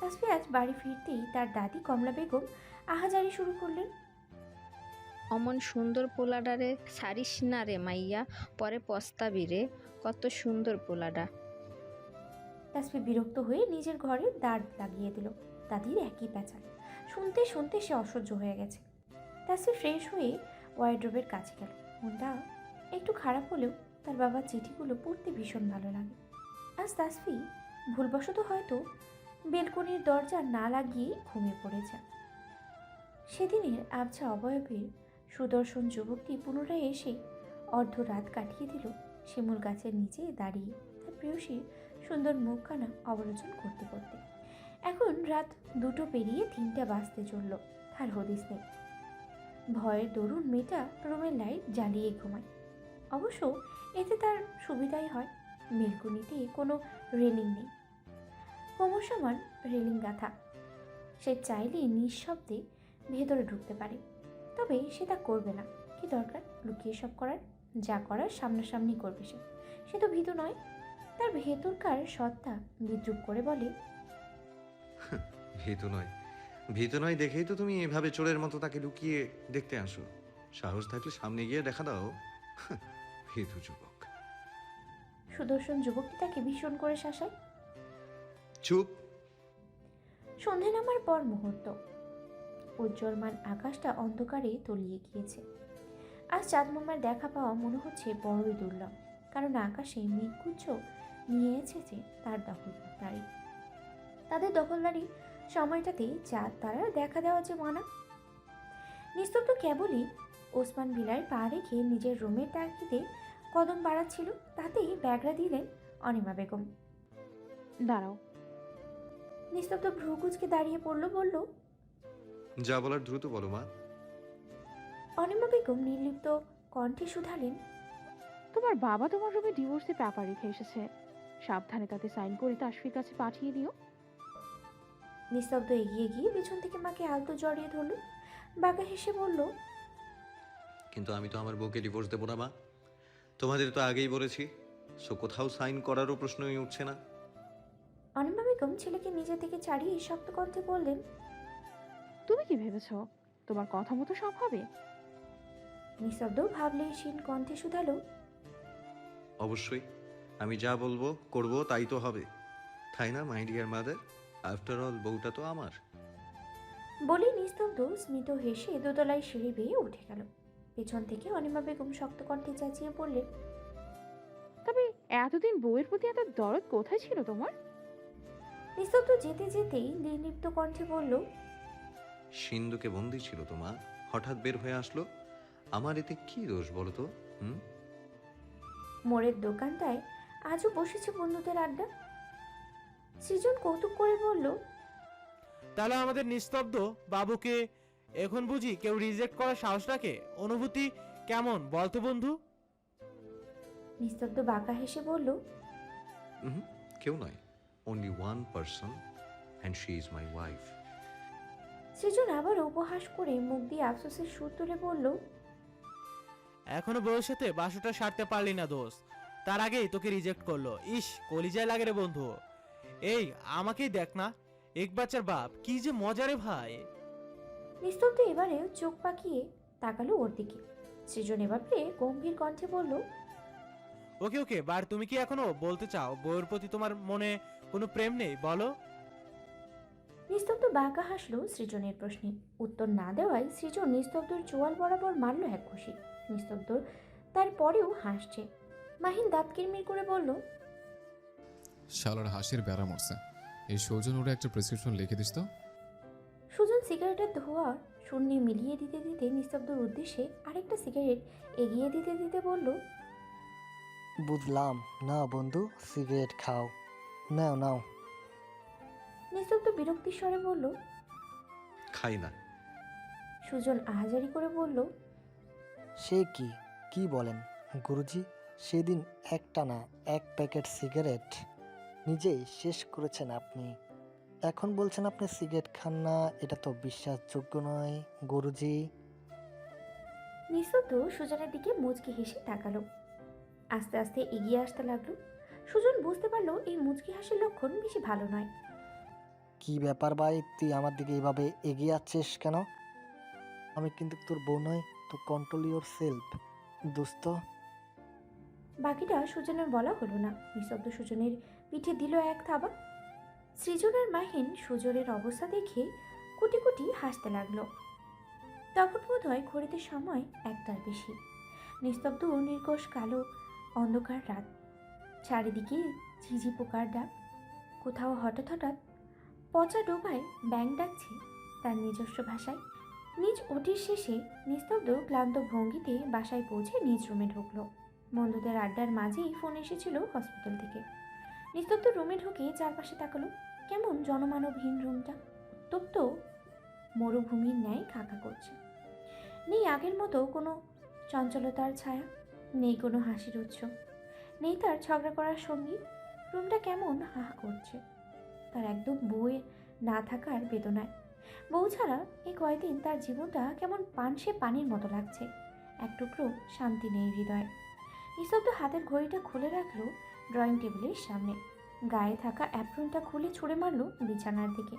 তাসফি আজ বাড়ি ফিরতেই তার দাদি কমলা বেগম আহাজারি শুরু করলেন। অমন সুন্দর পোলাডারে সারিস না রে মাইয়া, পরে পস্তাবি রে। কত সুন্দর পোলাডা। তাসফি বিরক্ত হয়ে নিজের ঘরে দাঁড় লাগিয়ে দিল। দাদির একই প্যাচাল শুনতে শুনতে সে অসহ্য হয়ে গেছে। তাসফি ফ্রেশ হয়ে ওয়ার্ড্রোবের কাছে গেল। মনটা একটু খারাপ হলেও তার বাবার চিঠিগুলো পড়তে ভীষণ ভালো লাগে। আজ তাসফি ভুলবশত হয়তো বেলকনির দরজা না লাগিয়েই ঘুমিয়ে পড়েছে। সেদিনের আবছা অবয়বের সুদর্শন যুবকটি পুনরায় এসে অর্ধরাত কাটিয়ে দিল শিমুল গাছের নিচে দাঁড়িয়ে তার প্রেয়সীর সুন্দর মুখখানা অবলোকন করতে করতে। এখন রাত 2টো পেরিয়ে 3টা বাজতে চলল। তার হদিস নেই। ভয়ের দরুন মেয়েটা রুমের লাইট জ্বালিয়ে ঘুমায়। অবশ্য এতে তার সুবিধাই হয়। বেলকনিতে কোনো রেলিং নেই, কোমরসমান রেলিং গাঁথা। সে চাইলেই নিঃশব্দে ভেতরে ঢুকতে পারে, তবে সে তা করবে না। কি দরকার লুকিয়ে সব করার? যা করার সামনাসামনি করবে সে। সে তো ভীতু নয়। তার ভেতরকার সত্তা বিদ্রুপ করে বলে, ভীতু নয়, ভীতু নয় দেখেই তো তুমি এভাবে চোরের মতো তাকে লুকিয়ে দেখতে আসো। সাহস থাকলে সামনে গিয়ে দেখা দাও। ভীতু যুবক। সুদর্শন যুবকটি তাকে ভীষণ করে শাসায়। চুপ। সন্ধে নামার পর মুহূর্ত। উজ্জ্বলমান আকাশটা অন্ধকারে তলিয়ে গিয়েছে। আজ চাঁদ মামার দেখা পাওয়া মনে হচ্ছে বড়ই দুর্লভ, কারণ আকাশে মেঘগুচ্ছ নিয়ে এসেছে তার দখলদারি। তাদের দখলদারি সময়টাতে চাঁদ তারা দেখা দেওয়া যে মানা। নিস্তব্ধ কেবলই ওসমান বিলার পা রেখে নিজের রুমের তাগিদে কদম বাড়াচ্ছিল। তাতেই ব্যাগরা দিলেন অনিমা বেগম। দাঁড়াও। নিস্তব্ধ ভ্রুকুচকে দাঁড়িয়ে পড়ল, বলল, যা বলার দ্রুত বলো মা। অনিমা বেগম নির্লিপ্ত কণ্ঠে শুধালেন, তোমার বাবা তোমার রুমে ডিভোর্সের পেপার রেখে এসেছে, সাবধানে তাতে সাইন করে তাসফির কাছে পাঠিয়ে দিও। নিস্তব্ধ এগিয়ে গিয়ে পেছন থেকে মাকে আলতো জড়িয়ে ধরল। বাঁকা হেসে বলল, কিন্তু আমি তো আমার বউকে ডিভোর্স দেবো না মা। তোমাদের তো আগেই বলেছি। সো কোথাও সাইন করারও প্রশ্নই উঠছে না। অনিমা বেগম ছেলেকে নিজে থেকে ছাড়িয়ে শক্ত কণ্ঠে বললেন, তুমি কি ভেবেছ তোমার কথা মতো সব হবে? নিস্তব্ধ ভাবলেশীন কণ্ঠে শুধালো, অবশ্যই আমি যা বলবো করব তাই তো হবে, তাই না my dear mother? After all বউটা তো আমার। বলে নিস্তব্ধ স্মিত হেসে দোতলায় সিঁড়ি বেয়ে উঠে গেল। পেছন থেকে অনিমা বেগম শক্ত কণ্ঠে চেঁচিয়ে পড়লেন, তবে এতদিন বউয়ের প্রতি এত দরদ কোথায় ছিল তোমার? নিস্তব্ধ যেতে যেতেই নির্লিপ্ত কণ্ঠে বলল, সিন্ধুকে বন্দি ছিল তো মা, হঠাৎ বের হয়ে আসলো। আমার এতে কি দোষ বলো তো? মোড়ের দোকানটায় আজও বসেছে বন্ধুদের আড্ডা। সৃজন কৌতুক করে বলল, তাহলে আমাদের নিস্তব্ধ বাবুকে এখন বুঝি কেউ রিজেক্ট করার সাহস রাখে? অনুভূতি কেমন বলতো বন্ধু? নিস্তব্ধ বাঁকা হেসে বলল, কেউ নয়, only one person, and she is my wife. Srijan আবার উপহাস করে মুখ দিয়ে আফসোসের সুর তুলে বলল, এখনো বউয়ের সাথে বাসুটা সারতে পারলি না দোষ, তার আগেই তোকে রিজেক্ট করলো। ইস, কলিজায় লাগে রে বন্ধু। এই আমাকেই দেখ না, এক বাচ্চার বাপ, কি যে মজারে ভাই। নিস্তব্ধ এবারেও চোখ পাকিয়ে তাকালো ওর দিকে। সৃজন এবারে গম্ভীর কণ্ঠে বলল, ওকে ওকে বার, তুমি কি এখনো বলতে চাও বউয়ের প্রতি তোমার মনে কোনো প্রেম নেই বলো? নিস্তব্ধ বাঁকা হাসলো সৃজনের প্রশ্নে। উত্তর না দেওয়ায় সৃজন নিস্তব্ধর চোয়াল বরাবর মারল এক খুশি। নিস্তব্ধ তারপরেও হাসছে। মাহিন দাঁত কিরমির করে বলল, শালার হাসির বেড়া মরছে। এই সৌজন ওরা একটা প্রেসক্রিপশন লিখে দিস তো। সুজন সিগারেটের ধোঁয়া শূন্যে মিলিয়ে দিতে দিতে নিস্তব্ধর উদ্দেশ্যে আরেকটা সিগারেট এগিয়ে দিতে দিতে বলল, বুঝলাম না বন্ধু, সিগারেট খাও, নাও নাও। নিস্তব্ধ বিরক্তির স্বরে বলল, খাই না। সুজন আহাজারি করে বলল, সে কি কি বলেন গুরুজি? সেদিন একটা না 1 প্যাকেট সিগারেট নিজেই শেষ করেছেন আপনি, এখন বলছেন আপনি সিগারেট খান না? এটা তো বিশ্বাসযোগ্য নয় গুরুজি। নিস্তব্ধ সুজনের দিকে মুচকি হেসে তাকালো। আস্তে আস্তে এগিয়ে আসতে লাগলো। সুজন বুঝতে পারলো এই মুচকি হাসির লক্ষণ বেশি ভালো নয়। কি ব্যাপার ভাই, তুই আমার দিকে এইভাবে এগিয়ে যাচ্ছিস কেন? আমি কিন্তু তোর বউ নয়, তো কন্ট্রোল ইউর সেলফ দোস্ত। বাকিটা সুজনের বলা হলো না। নিঃশব্দ সুজনের পিঠে দিল এক থাবা। সৃজন আর মাহিন সুজনের অবস্থা দেখে কুটি কুটি হাসতে লাগলো। তখন বোধ হয় ঘড়িতে সময় 1টার বেশি। নিস্তব্ধ ও নির্ঘোষ কালো অন্ধকার রাত, চারিদিকে ঝিঝি পোকার ডাক। কোথাও হঠাৎ হঠাৎ পচা ডোবায় ব্যাং ডাকছে তার নিজস্ব ভাষায়। নিজ ওটির শেষে নিস্তব্ধ ক্লান্ত ভঙ্গিতে বাসায় পৌঁছে নিজ রুমে ঢুকলো। বন্ধুদের আড্ডার মাঝেই ফোন এসেছিল হসপিটাল থেকে। নিস্তব্ধ রুমে ঢুকে চারপাশে তাকালো। কেমন জনমানবহীন রুমটা, উত্তপ্ত মরুভূমির ন্যায় খাকা করছে। নেই আগের মতো কোনো চঞ্চলতার ছায়া, নেই কোনো হাসির উৎস, নেই তার ঝগড়া করার সঙ্গী। রুমটা কেমন হাহা করছে তার একদম বউয়ের না থাকার বেদনায়। বউ ছাড়া এই কয়দিন তার জীবনটা কেমন পানসে পানির মতো লাগছে। এক টুকরো শান্তি নেই হৃদয়ে। নিস্তব্ধ হাতের ঘড়িটা খুলে রাখলো ড্রয়িং টেবিলের সামনে। গায়ে থাকা অ্যাপ্রনটা খুলে ছুঁড়ে মারলো বিছানার দিকে।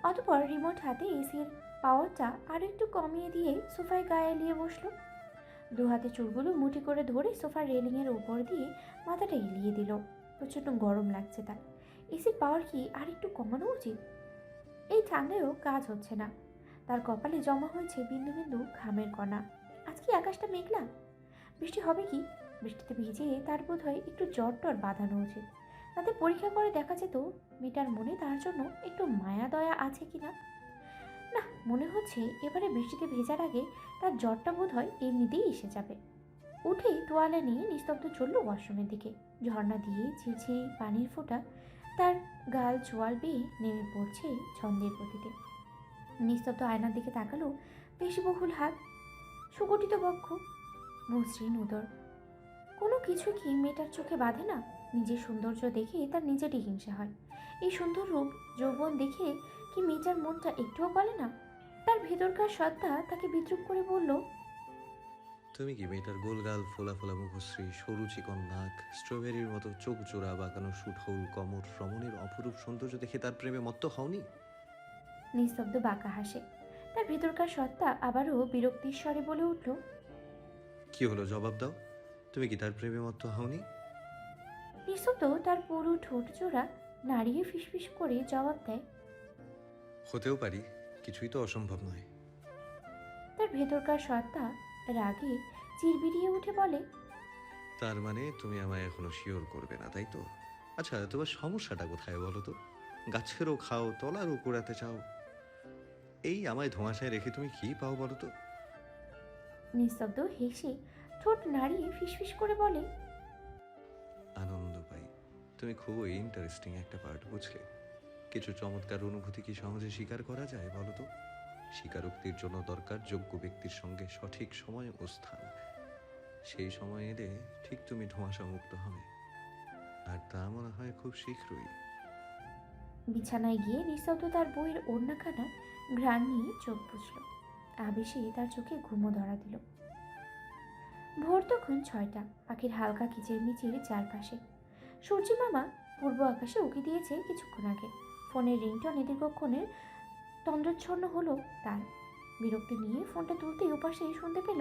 অতপর রিমোট হাতে এসির পাওয়ারটা আরও একটু কমিয়ে দিয়ে সোফায় গায়ে এলিয়ে বসলো। দু হাতে চুলগুলো মুঠি করে ধরে সোফার রেলিংয়ের উপর দিয়ে মাথাটা এলিয়ে দিল। প্রচণ্ড গরম লাগছে তার। এসির পাওয়ার কি আর একটু কমানো উচিত? এই ঠান্ডায়ও কাজ হচ্ছে না। তার কপালে জমা হয়েছে বিন্দু বিন্দু ঘামের কণা। আজ কি আকাশটা মেঘলা? বৃষ্টি হবে কি? বৃষ্টিতে ভিজে তার বোধ হয় একটু জ্বর টর বাঁধানো উচিত। তাতে পরীক্ষা করে দেখা যেত মেয়েটার মনে তার জন্য একটু মায়া দয়া আছে কিনা। না, মনে হচ্ছে এবারে বৃষ্টিতে ভেজার আগে তার জ্বরটা বোধ হয় এমনিতেই এসে যাবে। উঠে তোয়ালে নিয়ে নিস্তব্ধ চলল ওয়াশরুমের দিকে। ঝর্ণা দিয়ে ঝিরঝিরি পানির ফোঁটা তার গাল চোয়াল বেয়ে নেমে পড়ছে ছন্দের গতিতে। নিস্তব্ধ আয়নার দিকে তাকালো। পেশিবহুল হাত, সুগঠিত বক্ষ, মসৃণ উদর। কোনো কিছু কি মেয়েটার চোখে বাঁধে না? নিজের সৌন্দর্য দেখে তার নিজেরই হিংসা হয়। এই সুন্দর রূপ যৌবন দেখে কি মেয়েটার মনটা একটুও বলে না? তার ভেতরকার সত্তা তাকে বিদ্রুপ করে বলল, তুমি কি মেয়েটার গোলগাল, ফোলা ফোলা মুখশ্রী, সরু চিকন নাক, স্ট্রবেরির মতো চোখ জোড়া বাঁকানো সুঠৌল কমর, রমণীর অপরূপ সৌন্দর্য দেখে তার প্রেমে মত্ত হওনি? নিস্তব্ধ বাঁকা হাসে। তার ভেতরকার সত্তা আবারও বিরক্তির স্বরে বলে উঠল, কি হলো, জবাব দাও। তুমি কি তার প্রেমে মত্ত হওনি? নিস্তব্ধ তার পুরো ঠোঁট জোড়া নাড়িয়ে ফিসফিস করে জবাব দেয়, হতেও পারি, কিছুই তো অসম্ভব নয়। তার ভেতরকার সত্তা রাগে চিরবিরিয়ে উঠে বলে, তার মানে তুমি আমায় এখনো শিওর করবে না, তাই তো? আচ্ছা, তোমার সমস্যাটা কোথায় বলো তো? গাছেরও খাও, তলারও কুড়াতে চাও। এই আমায় ধোঁয়াশায় রেখে তুমি কি পাও বলো তো? নিস্তব্ধ হেসে ঠোঁট নাড়িয়ে ফিসফিস করে বলে, আনন্দ পাই। তুমি খুবই ইন্টারেস্টিং একটা পার্ট, বুঝলে? কিছু চমৎকার অনুভূতি কি সহজে স্বীকার করা যায় বলো তো? স্বীকারোক্তির জন্য দরকার যোগ্য ব্যক্তির সঙ্গে সঠিক সময় ও স্থান। সেই সময় এলে ঠিক তুমি ধোঁয়াশা মুক্ত হবে, আর তা মনে হয় খুব শীঘ্রই। বিছানায় গিয়ে নিস্তব্ধ তার বইয়ের ওড়নাখানা ঘ্রাণ নিয়ে চোখ বুঝল। আবেশে তার চোখে ঘুমো ধরা দিল। ভোর তখন 6টা। পাখির হালকা কিচিরমিচির চারপাশে। সূর্যি মামা পূর্ব আকাশে উকি দিয়েছে কিছুক্ষণ আগে। ফোনের রিংটনে দীর্ঘক্ষণের তন্দ্রচ্ছন্ন হলো তার। বিরক্তি নিয়ে ফোনটা তুলতেই ওপাশে শুনতে পেল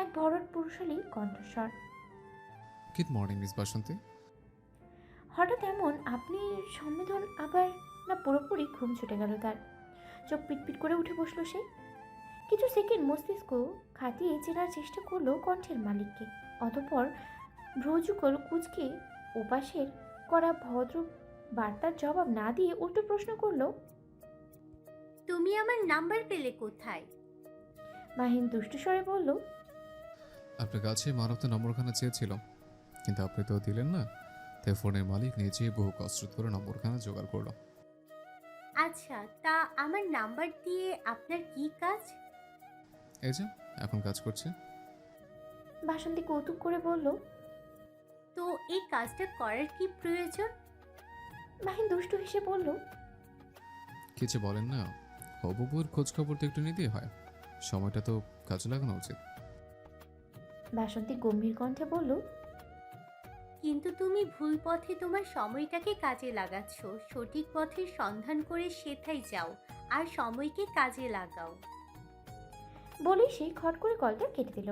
এক ভরট পুরুষালী কণ্ঠস্বর। গুড মর্নিং মিস বাসন্তী। হঠাৎ এমন আপনি সম্বোধন, আবার না পুরোপুরি ঘুম ছুটে গেল তার। চোখ পিটপিট করে উঠে বসলো সে। কিছু সেকেন্ড মস্তিষ্ক খাটিয়ে চেনার চেষ্টা করলো কণ্ঠের মালিককে। অতঃপর ভ্রুযুগল কুচকে ওপাশের করা ভদ্র বার্তার জবাব না দিয়ে উল্টো প্রশ্ন করলো, তুমি আমার নাম্বার পেলে কোথায়? মাহিন দুষ্টু স্বরে বলল, আপনার কাছে মানবতা নম্বরখানা চেয়েছিল, কিন্তু আপনি তো দিলেন না, তাই ফোনের মালিক নিজে বহু কষ্ট করে নম্বরখানা জোগাড় করলো। আচ্ছা, তা আমার নাম্বার দিয়ে আপনার কি কাজ? এই যে এখন কাজ করছে। বাসন্তী কৌতুক করে বলল, তো এই কাজটা করার কি প্রয়োজন? মাহিন দুষ্টু হেসে বলল, কিছু বলেন না, হবু বউর খোঁজ খবর তো একটু নিতেই হয়, সময়টা তো কাজে লাগানো উচিত। বাসন্তী গম্ভীর কণ্ঠে বলল, কিন্তু তুমি ভুল পথে তোমার সময়টাকে কাজে লাগাচ্ছ। সঠিক পথের সন্ধান করে সেথায় যাও আর সময়কে কাজে লাগাও। বলেই সে খট করে কলটা কেটে দিল।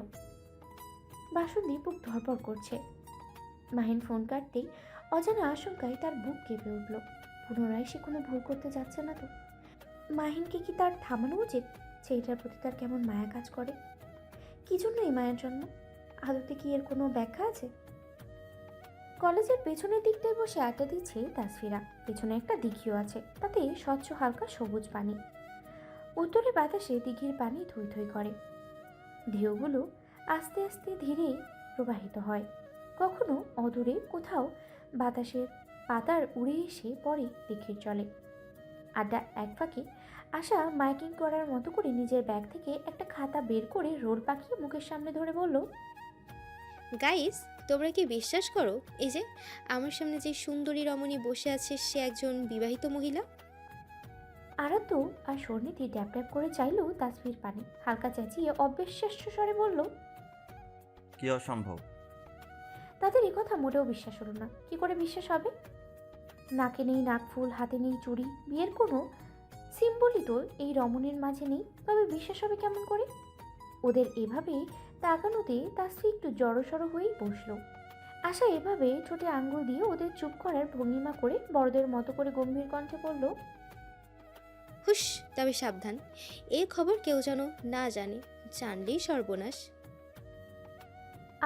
বাসন্তী বুক ধরপড় করছে। মাহিন ফোন কাটতেই অজানা আশঙ্কায় তার বুক কেঁপে উঠল। পুনরায় সে কোনো ভুল করতে যাচ্ছে না তো? মাহিনকে কি তার থামানো উচিত? ছেলেটার প্রতি তার কেমন মায়া কাজ করে। কি জন্য এই মায়ের জন্য? আদতে কি এর কোনো ব্যাখ্যা আছে? কলেজের পেছনের দিকটায় বসে আড্ডা দিচ্ছে তাসফিরা। পেছনে একটা দিঘিও আছে, তাতে স্বচ্ছ হালকা সবুজ পানি। উত্তরে বাতাসে দিঘির পানি থই থই করে। ঢেউগুলো আস্তে আস্তে ধীরে প্রবাহিত হয়। কখনো অদূরে কোথাও বাতাসের পাতার উড়ে এসে পড়ে দিঘির জলে। আড্ডা এক ফাঁকে আশা মাইকিং করার মতো করে নিজের ব্যাগ থেকে একটা খাতা বের করে রোল পাকিয়ে মুখের সামনে ধরে বলল, গাইস, তোমরা কি বিশ্বাস করো এই যে আমার সামনে যে সুন্দরী রমণী বসে আছে সে একজন বিবাহিত মহিলা? আরাধ্য আর স্বর্ণিধি ড্যাপ ড্যাপ করে চাইল তাসফির পানি। হালকা চেঁচিয়ে অবিশ্বাস্য স্বরে বলল, কি অসম্ভব? তাদের এ কথা মোটেও বিশ্বাস হলো না। কি করে বিশ্বাস হবে? নাকে নেই নাকফুল, হাতে নেই চুড়ি, বিয়ের কোনো সিম্বলই তো এই রমণীর মাঝে নেই, তবে বিশ্বাস হবে কেমন করে? ওদের এভাবে তাকানোতে তাসফি একটু জড়সড় হয়েই বসল। আশা এভাবে ঠোঁটে আঙ্গুল দিয়ে ওদের চুপ করার ভঙ্গিমা করে বড়দের মতো করে গম্ভীর কণ্ঠে বলল, হুশ, তবে সাবধান, এ খবর কেউ যেন না জানে, জানলেই সর্বনাশ।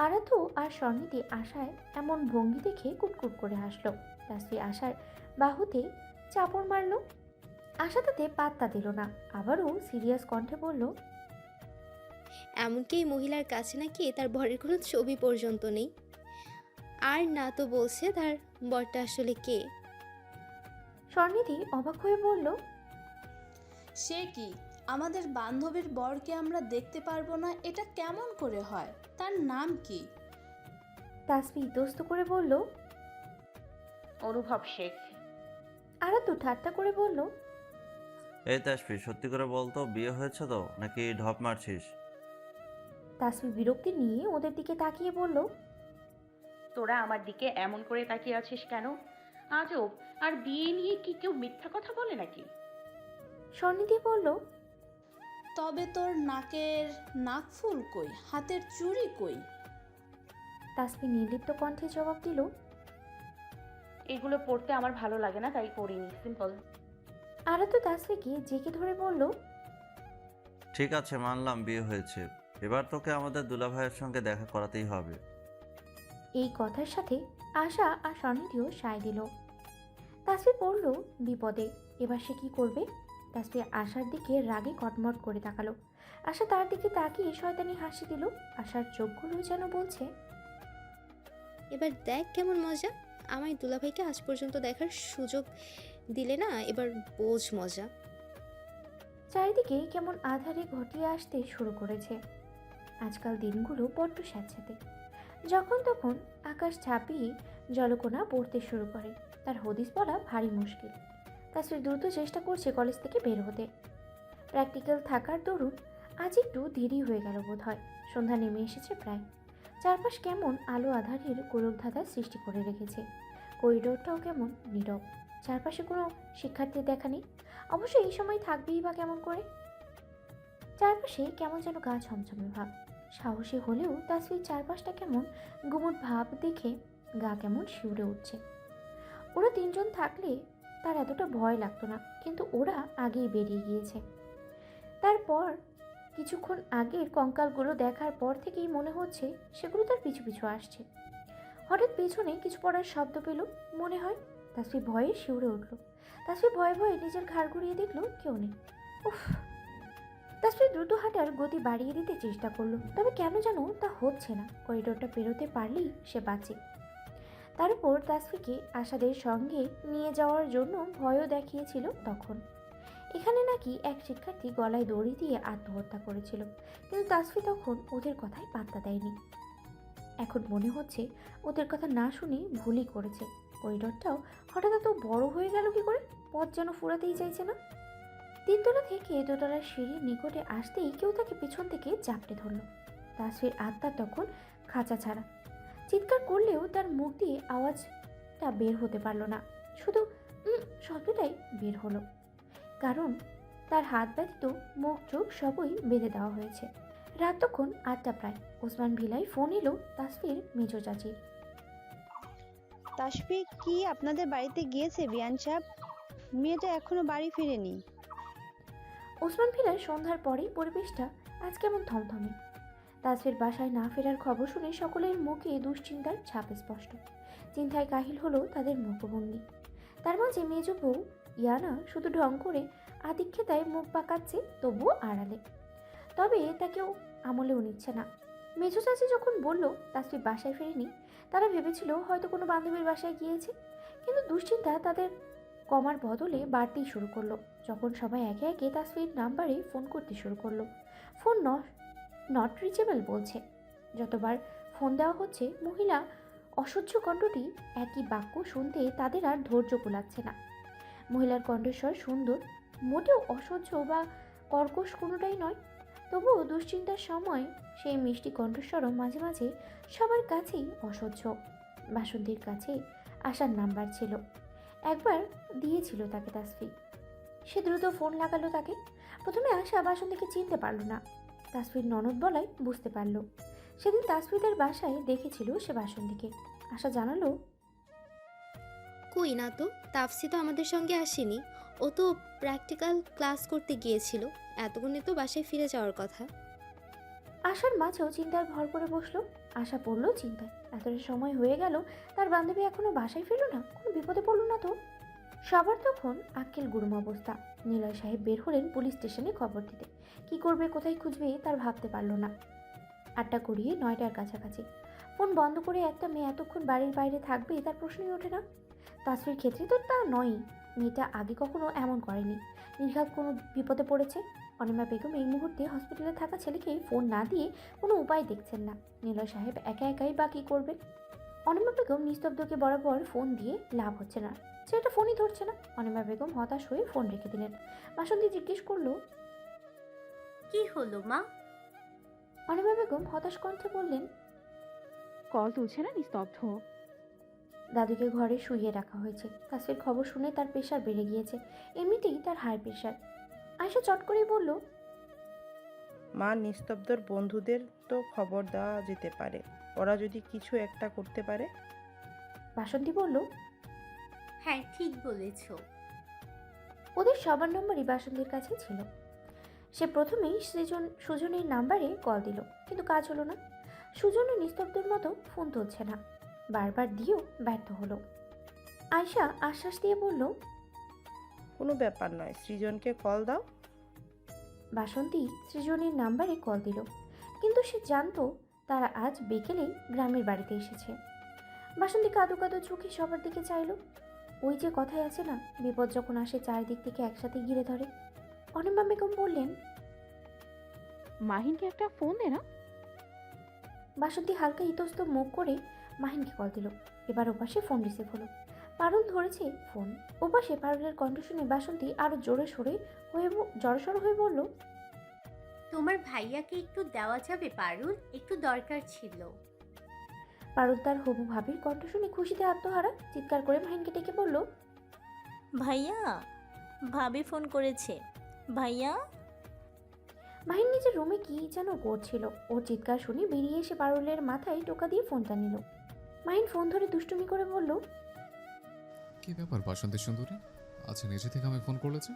আরাধ্য আর স্বর্ণিধি আশায় এমন ভঙ্গি দেখে কুটকুট করে হাসলো। তাসফি আশার বাহুতে চাপড় মারল। আশা তাতে পাত্তা দিল না, আবারও সিরিয়াস কণ্ঠে বলল, এমনকি এই মহিলার কাছে নাকি তার বরের কোনো ছবি পর্যন্ত নেই। আর না তো বলছে তার বরটা আসলে কে। স্বর্ণিধি অবাক হয়ে বলল, সে কি? আমাদের বান্ধবীর বরকে আমরা দেখতে পারবো না, এটা কেমন করে হয়? তার নাম কি? তাসফি ইতস্ত করে বলল, অনুভব শেখ। আরাধ্য ঠাট্টা করে বলল, এই তাসফি, সত্যি করে বলতো, বিয়ে হয়েছে তো নাকি ঢপ মারছিস? তাসফি বিরক্তি নিয়ে ওদের দিকে তাকিয়ে বলল, তোরা আমার দিকে এমন করে তাকিয়ে আছিস কেন? আজব। আর বিয়ে নিয়ে কি কেউ মিথ্যা কথা বলে নাকি? স্বর্ণিধি বলল, তবে তোর নাকের নাকফুল কই, হাতের চুড়ি কই? তাসফি নির্লিপ্ত কণ্ঠে জবাব দিল, এগুলো পড়তে আমার ভালো লাগে না, তাই পড়িনি, সিম্পল। আরাধ্য তাসফিকে জেকে ধরে বলল, ঠিক আছে, মানলাম বিয়ে হয়েছে, এবার তোকে আমাদের দুলাভাইয়ের সঙ্গে দেখা করাতেই হবে। এই কথার সাথে আশা আর স্বর্ণিধিও সায় দিল। তাসফি পড়ল বিপদে। এবার সে কি করবে? তাসফি আশার দিকে রাগে কটমট করে তাকালো। আশা তার দিকে তাকিয়ে শয়তানি হাসি দিল। আশার চোখগুলো যেন বলছে, এবার দেখ কেমন মজা, আমায় দুলাভাইকে আজ পর্যন্ত দেখার সুযোগ দিলে না, এবার বোঝ মজা। চারিদিকে কেমন আধারে ঘটিয়ে আসতে শুরু করেছে। আজকাল দিনগুলো বড্ড স্যাঁতস্যাঁতে। যখন তখন আকাশ ছাপিয়ে জলকণা পড়তে শুরু করে। তার হদিস বলা ভারী মুশকিল। তাসফি দ্রুত চেষ্টা করছে কলেজ থেকে বের হতে। প্র্যাকটিক্যাল থাকার দরুন আজ একটু দেরি হয়ে গেল বোধ হয়। সন্ধ্যা নেমে এসেছে প্রায়। চারপাশ কেমন আলো আধারের গোলকধাঁধার সৃষ্টি করে রেখেছে। করিডোরটাও কেমন নীরব। চারপাশে কোনো শিক্ষার্থীর দেখা নেই। অবশ্য এই সময় থাকবেই বা কেমন করে? চারপাশে কেমন যেন গা ছমছমে ভাব। সাহসী হলেও তাসফির চারপাশটা কেমন গুমট ভাব দেখে গা কেমন শিউরে উঠছে। ওরা তিনজন থাকলে তার এতটা ভয় লাগতো না, কিন্তু ওরা আগেই বেরিয়ে গিয়েছে। তারপর কিছুক্ষণ আগের কঙ্কালগুলো দেখার পর থেকেই মনে হচ্ছে সেগুলো তার পিছু পিছু আসছে। হঠাৎ পেছনে কিছু পড়ার শব্দ পেল মনে হয়। তাসফি ভয়ে শিউরে উঠল। তাসফি ভয়ে ভয়ে নিজের ঘাড় ঘুরিয়ে দেখলো কেউ নেই। উফ! তাসফি দ্রুত হাঁটার গতি বাড়িয়ে দিতে চেষ্টা করলো, তবে কেন যেন তা হচ্ছে না। করিডোরটা পেরোতে পারলেই সে বাঁচে। তার উপর তাসফিকে আশাদের সঙ্গে নিয়ে যাওয়ার জন্য ভয়ও দেখিয়েছিল তখন। এখানে নাকি এক শিক্ষার্থী গলায় দড়ি দিয়ে আত্মহত্যা করেছিল, কিন্তু তাসফি তখন ওদের কথায় পাত্তা দেয়নি। এখন মনে হচ্ছে ওদের কথা না শুনে ভুলই করেছে। করিডোরটাও হঠাৎ এত বড় হয়ে গেল কি করে? পথ যেন ফুরাতেই চাইছে না। তিনতলা থেকে দোতলার সিঁড়ির নিকটে আসতেই কেউ তাকে পেছন থেকে চাপটে ধরল। তাসফির আত্মা তখন খাঁচা ছাড়া। চিৎকার করলেও তার মুখ দিয়ে আওয়াজটা বের হতে পারল না, শুধু শব্দটাই বের হলো। কারণ তার হাত ব্যতীত মুখ চোখ সবই বেঁধে দেওয়া হয়েছে। রাত তখন 8টা প্রায়। ওসমান ভিলায় ফোন এলো তাসফির মেজো চাচির। তাসফিক কি আপনাদের বাড়িতে গিয়েছে বিয়ান সাহেব? মেয়েটা এখনো বাড়ি ফিরেনি। ওসমান ভিলার সন্ধ্যার পরেই পরিবেশটা আজ কেমন থমথমে। তাসফির বাসায় না ফেরার খবর শুনে সকলের মুখে দুশ্চিন্তার ছাপ স্পষ্ট। চিন্তায় কাহিল হলো তাদের মুখভঙ্গি। তার মাঝে মেজো বউ ইয়ানা শুধু ঢং করে আদিক্ষেতায় মুখ পাকাচ্ছে, তবুও আড়ালে। তবে তাকেও আমলেও নিচ্ছে না। মেজো চাচি যখন বলল তাসফির বাসায় ফেরেনি, তারা ভেবেছিল হয়তো কোনো বান্ধবীর বাসায় গিয়েছে। কিন্তু দুশ্চিন্তা তাদের কমার বদলে বাড়তেই শুরু করলো যখন সবাই একে একে তাসফির নাম্বারে ফোন করতে শুরু করলো। ফোন নট রিচেবল বলছে। যতবার ফোন দেওয়া হচ্ছে মহিলা অসহ্য কণ্ঠটি একই বাক্য শুনতে তাদের আর ধৈর্য কুলাচ্ছে না। মহিলার কণ্ঠস্বর সুন্দর, মোটেও অসহ্য বা কর্কশ কোনোটাই নয়। তবুও দুশ্চিন্তার সময় সেই মিষ্টি কণ্ঠস্বরও মাঝে মাঝে সবার কাছেই অসহ্য। বাসন্তীর কাছে আসার নাম্বার ছিল, একবার দিয়েছিল তাকে তাসফি। সে দ্রুত ফোন লাগালো তাকে। প্রথমে আশা বাসন্তীকে চিনতে পারল না, তাসফির ননদ বলায় বুঝতে পারল। সেদিন তাসফিদের বাসায় দেখেছিল সে বাসন্তীকে। আশা জানালো, কই না তো, তাফসি তো আমাদের সঙ্গে আসেনি, ও তো প্র্যাকটিক্যাল ক্লাস করতে গিয়েছিল, এতক্ষণে তো বাসায় ফিরে যাওয়ার কথা। আশার মাঝেও চিন্তার ভর করে বসলো। আশা পড়লো চিন্তায়, এতটা সময় হয়ে গেল তার বান্ধবী এখনো বাসায় ফিরল না, কোনো বিপদে পড়লো না তো? সবার তখন আক্কেল গুরুম অবস্থা। নিলয় সাহেব বের হলেন পুলিশ স্টেশনে খবর দিতে। কি করবে, কোথায় খুঁজবে তার ভাবতে পারল না। 8টা গড়িয়ে 9টার কাছাকাছি। ফোন বন্ধ করে একটা মেয়ে এতক্ষণ বাড়ির বাইরে থাকবে তার প্রশ্নই ওঠে না। তাসফির ক্ষেত্রে তো তা নয়ই। মেয়েটা আগে কখনো এমন করেনি। নির্ঘাত কোনো বিপদে পড়েছে। অনিমা বেগম এই মুহূর্তে হসপিটালে থাকা ছেলেকে ফোন না দিয়ে কোনো উপায় দেখছেন না। নিলয় সাহেব একা একাই বা কী করবেন? অনিমা বেগম নিস্তব্ধকে বরাবর ফোন দিয়ে লাভ হচ্ছে না, ছেলেটা ফোনই ধরছে না। অনিমা বেগম হতাশ হয়ে ফোন রেখে দিলেন। বাসন্তী জিজ্ঞেস করলো, কি হলো মা? অনিমা বেগম হতাশ কণ্ঠে বললেন, কল তুলছে না, নিস্তব্ধ। দাদুকে ঘরে শুইয়ে রাখা হয়েছে। তাসফির খবর শুনে তার প্রেশার বেড়ে গিয়েছে, এমনিতেই তার হাই প্রেশার। আয়শা চট করেই বলল, মা, নিস্তব্ধর বন্ধুদের তো খবর দেওয়া যেতে পারে, ওরা যদি কিছু একটা করতে পারে। বাসন্তী বলল, হ্যাঁ ঠিক বলেছ। ওদের সবার নম্বরই বাসন্তীর কাছে ছিল। সে প্রথমেই সুজনের নাম্বারে কল দিল, কিন্তু কাজ হলো না। সুজনও নিস্তব্ধের মতো ফোন তুলছে না, বারবার দিয়েও ব্যর্থ হলো। আয়শা আশ্বাস দিয়ে বলল, কোনো ব্যাপার নয়, সৃজনকে কল দাও। বাসন্তী সৃজনের নাম্বারে কল দিল, কিন্তু সে জানতো তারা আজ বিকেলেই গ্রামের বাড়িতে এসেছে। বাসন্তী কাঁদো কাঁদো চোখে সবার দিকে চাইল। ওই যে কথাই আছে না, বিপদ যখন আসে চারিদিক থেকে একসাথে ঘিরে ধরে। অনিমা বেগম বললেন, মাহিনকে একটা ফোন দে না। বাসন্তী হালকা ইতস্ত মুখ করে মাহিনকে কল দিল। এবার ওপাশে ফোন রিসিভ হলো। পারুল ধরেছে ফোন। ওপাশে পারুলের কণ্ঠ শুনে বাসন্তী আরো জড়সড় হয়ে বলল, তোমার ভাইয়াকে একটু দেওয়া যাবে পারুল, একটু দরকার ছিল। পারুল তার হবু ভাবির কণ্ঠ শুনে খুশিতে আত্মহারা, চিৎকার করে মাহিনকে ডেকে বলল, ভাইয়া, ভাবি ফোন করেছে ভাইয়া। মাহিন নিজের রুমে কি যেন করছিল। ওর চিৎকার শুনে বেরিয়ে এসে পারুলের মাথায় টোকা দিয়ে ফোনটা নিল। মাহিন ফোন ধরে দুষ্টুমি করে বলল, কি ব্যাপার বাসন্তী সুন্দরী, আচ্ছা নিজে থেকে আমি ফোন করেছি?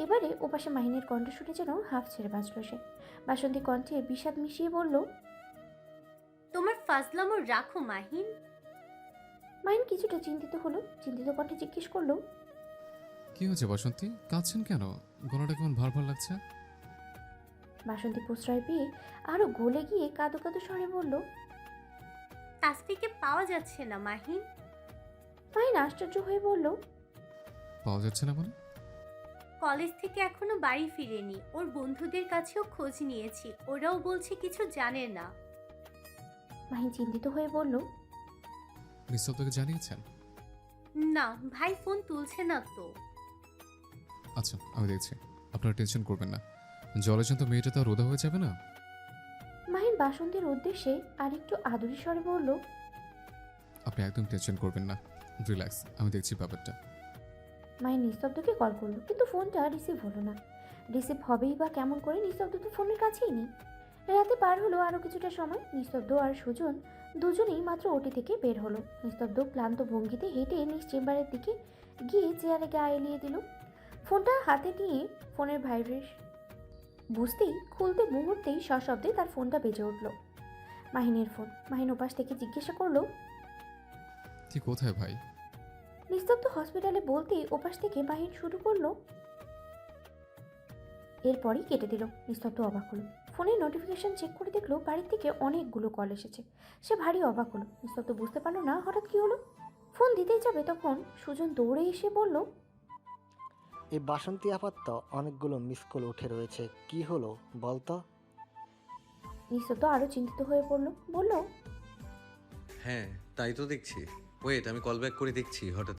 এবারে ওপাশে মাহিনের কণ্ঠ শুনে যেন হাফ ছেড়ে বাঁচল সে। বাসন্তী কণ্ঠে বিষাদ মিশিয়ে বলল, তোমার ফাজলামো রাখো মাহিন। মাহিন কিছুটা চিন্তিত হলো, চিন্তিত কণ্ঠে জিজ্ঞেস করলো, কি হয়েছে বাসন্তী, কাঁদছেন কেন? গলাটা কেমন ভার ভার লাগছে। বাসন্তী প্রশ্রয় পেয়ে আরো গলে গিয়ে কাঁদো কাঁদো স্বরে বলল, তাসফিকে পাওয়া যাচ্ছে না মাহিন। মাহিন আশ্চর্য হয়ে বলল, পাওয়া যাচ্ছে না মানে? কলেজ থেকে এখনো বাড়ি ফিরেনি, ওর বন্ধুদের কাছেও খোঁজ নিয়েছি, ওরাও বলছে কিছু জানে না। মাহিন চিন্তিত হয়ে বলল, নিস্তব্ধকে জানিয়েছেন? না, ভাই ফোন তুলছে না তো। আচ্ছা আমি দেখছি, আপনারা টেনশন করবেন না, জলে তো মেয়েটা তো আর রোদা হয়ে যাবে না। মাহিন বাসন্তীর উদ্দেশ্যে আরেকটু আদুরি স্বরে বলল, আপনি একদম টেনশন করবেন না, রিল্যাক্স, আমি দেখছি ব্যাপারটা। মায়ের নিস্তব্ধকে কল করলো, কিন্তু ফোনটা রিসিভ হলো না। রিসিভ হবেই বা কেমন করে, নিস্তব্ধ তো ফোনের কাছেই নেই। রাতে পার হলো আরও কিছুটা সময়। নিস্তব্ধ আর সুজন দুজনেই মাত্র ওটি থেকে বের হলো। নিস্তব্ধ ক্লান্ত ভঙ্গিতে হেঁটে নিজ চেম্বারের দিকে গিয়ে চেয়ারে গা এলিয়ে দিল। ফোনটা হাতে নিয়ে ফোনের ভাইব্রেশ বুঝতেই খুলতে মুহূর্তেই সশব্দে তার ফোনটা বেজে উঠল। মাহিনের ফোন। মাহিন ওপাশ থেকে জিজ্ঞাসা করলো, তুই কোথায় ভাই? নিস্তব্ধ হসপিটালে বলতেই ওপাশ থেকে মাহিন শুরু করলো। এরপরই কেটে দিল। নিস্তব্ধ অবাক হলো। ফোনের নোটিফিকেশন চেক করে দেখলো বাড়ির থেকে অনেকগুলো কল এসেছে। সে ভারী অবাক হলো। নিস্তব্ধ বুঝতে পারলো না হঠাৎ কি হলো। ফোন দিতেই যাবে তখন সুজন দৌড়ে এসে বলল, এই বাসন্তী আপাত তো অনেকগুলো মিস কল উঠে রয়েছে, কি হলো বলতো? নিস্তব্ধ আরও চিন্তিত হয়ে পড়লো। বলল, হ্যাঁ তাই তো দেখছি। ওয়েট, আমি কল ব্যাক করে দেখছি হঠাৎ